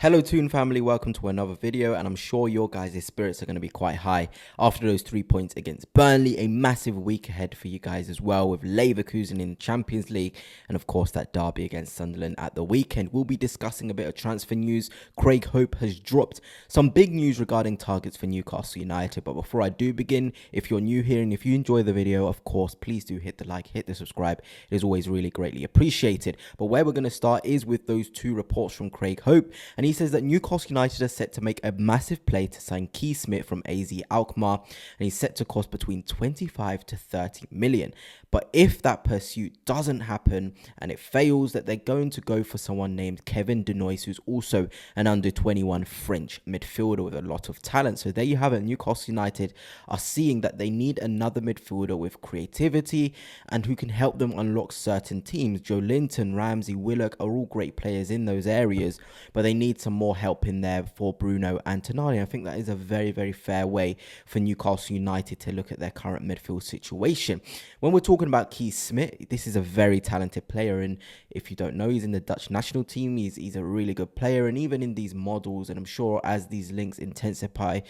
Hello Toon family, welcome to another video, and I'm sure your guys' spirits are going to be quite high after those 3 points against Burnley. A massive week ahead for you guys as well, with Leverkusen in the Champions League and of course that derby against Sunderland at the weekend. We'll be discussing a bit of transfer news. Craig Hope has dropped some big news regarding targets for Newcastle United, but before I do begin, if you're new here and if you enjoy the video, of course please do hit the like, hit the subscribe. It is always really greatly appreciated. But where we're going to start is with those two reports from Craig Hope, and he says that Newcastle United are set to make a massive play to sign Keith Smith from AZ Alkmaar, and he's set to cost between 25 to 30 million. But if that pursuit doesn't happen and it fails, that they're going to go for someone named Kevin Denoise, who's also an under-21 French midfielder with a lot of talent. So there you have it. Newcastle United are seeing that they need another midfielder with creativity and who can help them unlock certain teams. Joe Linton, Ramsey, Willock are all great players in those areas, but they need some more help in there for Bruno and Tonali. I think that is a very, very fair way for Newcastle United to look at their current midfield situation. When we're talking about Keith Smith, this is a very talented player, and if you don't know, he's in the Dutch national team. He's a really good player, and even in these models, and I'm sure as these links intensify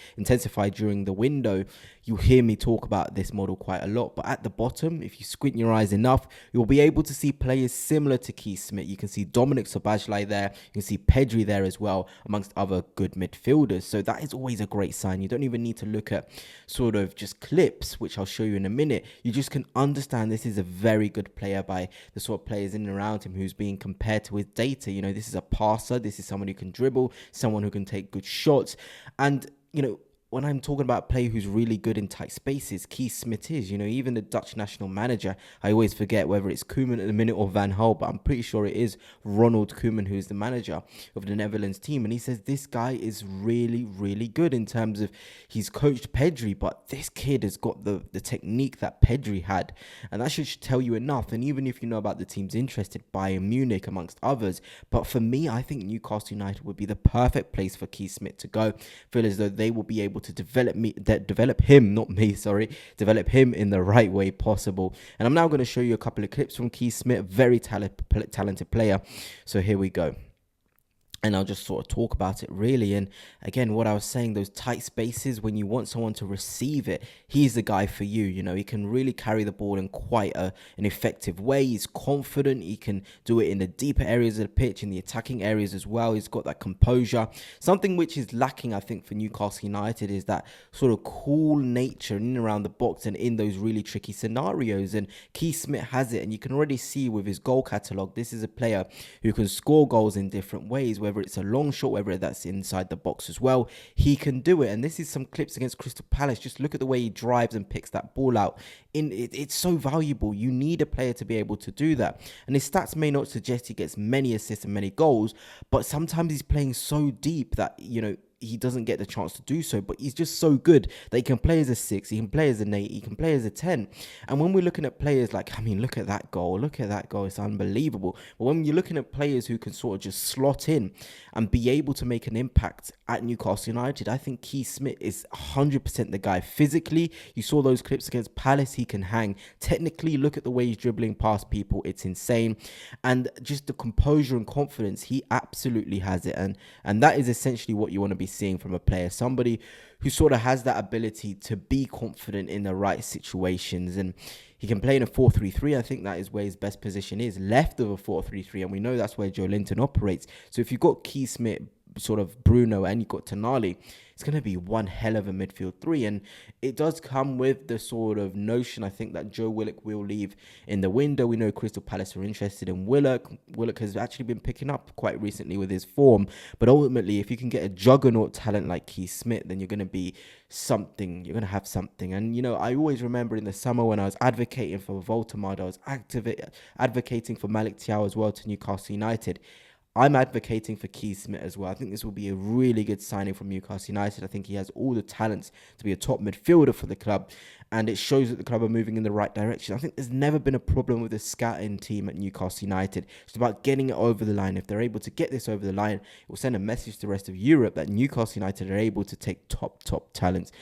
during the window, you hear me talk about this model quite a lot. But at the bottom, if you squint your eyes enough, you'll be able to see players similar to Keith Smith. You can see Dominic Szoboszlai there, you can see Pedri there as well, amongst other good midfielders. So that is always a great sign. You don't even need to look at sort of just clips, which I'll show you in a minute. You just can understand this is a very good player by the sort of players in and around him who's being compared to his data. You know, this is a passer, this is someone who can dribble, someone who can take good shots. And, you know, when I'm talking about a player who's really good in tight spaces, Keith Smith is, you know, even the Dutch national manager, I always forget whether it's Koeman at the minute or Van Gaal, but I'm pretty sure it is Ronald Koeman who is the manager of the Netherlands team. And he says this guy is really, really good in terms of he's coached Pedri, but this kid has got the technique that Pedri had. And that should tell you enough. And even if you know about the teams interested, Bayern Munich amongst others. But for me, I think Newcastle United would be the perfect place for Keith Smith to go. I feel as though they will be able to develop him in the right way possible. And I'm now going to show you a couple of clips from Keith Smith, very talented player. So here we go. And I'll just sort of talk about it really. And again, what I was saying, those tight spaces, when you want someone to receive it, he's the guy for you. You know, he can really carry the ball in quite an effective way. He's confident. He can do it in the deeper areas of the pitch, in the attacking areas as well. He's got that composure. Something which is lacking, I think, for Newcastle United is that sort of cool nature in and around the box and in those really tricky scenarios. And Keith Smith has it. And you can already see with his goal catalogue, this is a player who can score goals in different ways, whether it's a long shot, whether that's inside the box as well, he can do it. And this is some clips against Crystal Palace. Just look at the way he drives and picks that ball out. It's so valuable. You need a player to be able to do that. And his stats may not suggest he gets many assists and many goals, but sometimes he's playing so deep that, you know, he doesn't get the chance to do so, but he's just so good that he can play as a 6, he can play as an 8, he can play as a 10. And when we're looking at players like, I mean, look at that goal, it's unbelievable. But when you're looking at players who can sort of just slot in and be able to make an impact at Newcastle United, I think Keith Smith is 100% the guy. Physically, you saw those clips against Palace, he can hang. Technically, look at the way he's dribbling past people, it's insane. And just the composure and confidence, he absolutely has it. And that is essentially what you want to be seeing from a player, somebody who sort of has that ability to be confident in the right situations. And he can play in a 4-3-3. I think that is where his best position is, left of a 4-3-3, and we know that's where Joe Linton operates. So if you've got Keith Smith, sort of Bruno, and you've got Tonali, it's going to be one hell of a midfield three. And it does come with the sort of notion, I think, that Joe Willock will leave in the window. We know Crystal Palace are interested in Willock. Willock has actually been picking up quite recently with his form. But ultimately, if you can get a juggernaut talent like Keith Smith, then you're going to be something. You're going to have something. And, you know, I always remember in the summer when I was advocating for Voltemade, I was advocating for Malik Thiaw as well to Newcastle United. I'm advocating for Keith Smith as well. I think this will be a really good signing from Newcastle United. I think he has all the talents to be a top midfielder for the club, and it shows that the club are moving in the right direction. I think there's never been a problem with the scouting team at Newcastle United. It's about getting it over the line. If they're able to get this over the line, it will send a message to the rest of Europe that Newcastle United are able to take top talents.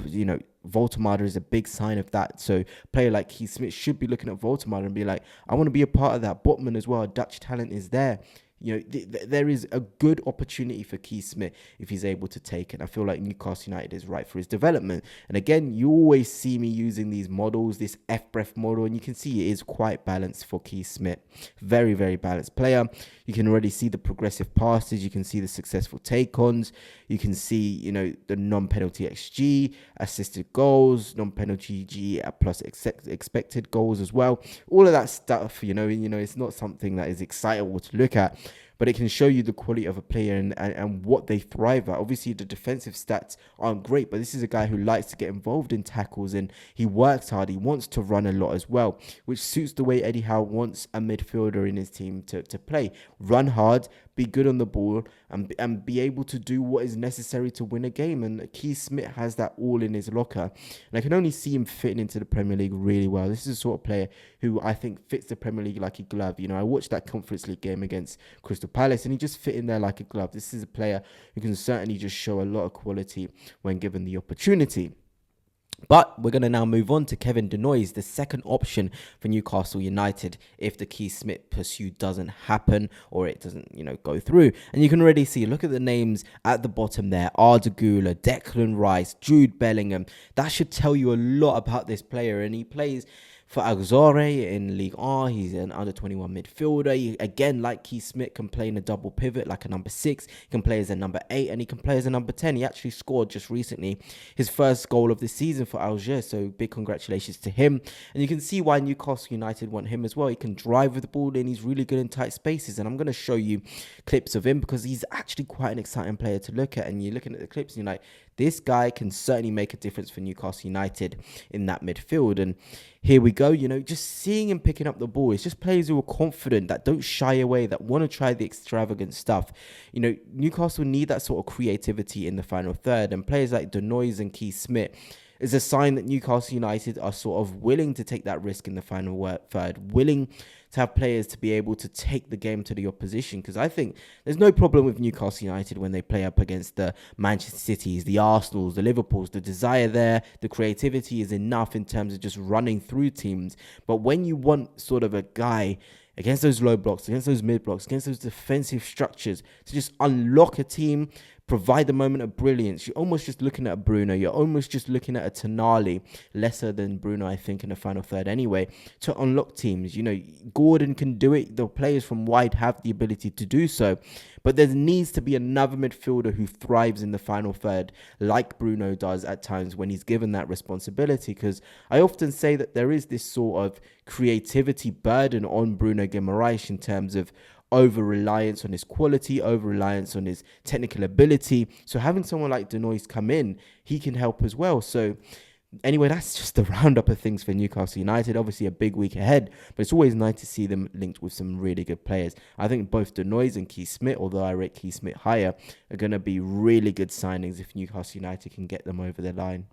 You know, Voltemade is a big sign of that. So a player like Keith Smith should be looking at Voltemade and be like, I want to be a part of that. Botman as well, Dutch talent is there. There is a good opportunity for Keith Smith if he's able to take it. I feel like Newcastle United is right for his development. And again, you always see me using these models, this FBref model, and you can see it is quite balanced for Keith Smith. Very, very balanced player. You can already see the progressive passes. You can see the successful take-ons. You can see, the non-penalty XG, assisted goals, non-penalty G plus expected goals as well. All of that stuff, it's not something that is excitable to look at, but it can show you the quality of a player and what they thrive at. Obviously, the defensive stats aren't great, but this is a guy who likes to get involved in tackles and he works hard. He wants to run a lot as well, which suits the way Eddie Howe wants a midfielder in his team to play. Run hard, be good on the ball, and be able to do what is necessary to win a game. And Keith Smith has that all in his locker. And I can only see him fitting into the Premier League really well. This is the sort of player who I think fits the Premier League like a glove. I watched that Conference League game against Crystal Palace and he just fit in there like a glove. This is a player who can certainly just show a lot of quality when given the opportunity. But we're going to now move on to Kevin De Noyes, the second option for Newcastle United if the Keith Smith pursuit doesn't happen or it doesn't, go through. And you can already see, look at the names at the bottom there. Arda Güler, Declan Rice, Jude Bellingham. That should tell you a lot about this player. And he plays for Auxerre in Ligue 1. He's an under-21 midfielder. He, again, like Keith Smith, can play in a double pivot like a number 6. He can play as a number 8 and he can play as a number 10. He actually scored just recently his first goal of the season for Algiers, so big congratulations to him. And you can see why Newcastle United want him as well. He can drive with the ball and he's really good in tight spaces. And I'm going to show you clips of him because he's actually quite an exciting player to look at. And you're looking at the clips and you're like, this guy can certainly make a difference for Newcastle United in that midfield. And here we go, just seeing him picking up the ball. It's just players who are confident, that don't shy away, that want to try the extravagant stuff. Newcastle need that sort of creativity in the final third. And players like De Noyes and Keith Smith is a sign that Newcastle United are sort of willing to take that risk in the final third, willing to have players to be able to take the game to the opposition. Because I think there's no problem with Newcastle United when they play up against the Manchester Cities, the Arsenals, the Liverpools. The desire there, the creativity is enough in terms of just running through teams. But when you want sort of a guy against those low blocks, against those mid blocks, against those defensive structures to just unlock a team, provide the moment of brilliance. You're almost just looking at a Bruno. You're almost just looking at a Tonali, lesser than Bruno, I think, in the final third anyway, to unlock teams. Gordon can do it. The players from wide have the ability to do so. But there needs to be another midfielder who thrives in the final third, like Bruno does at times when he's given that responsibility. Because I often say that there is this sort of creativity burden on Bruno Guimaraes in terms of over-reliance on his quality, over-reliance on his technical ability. So having someone like De Noyes come in, he can help as well. So anyway, that's just the roundup of things for Newcastle United. Obviously a big week ahead, but it's always nice to see them linked with some really good players. I think both De Noyes and Keith Smith, although I rate Keith Smith higher, are going to be really good signings if Newcastle United can get them over the line.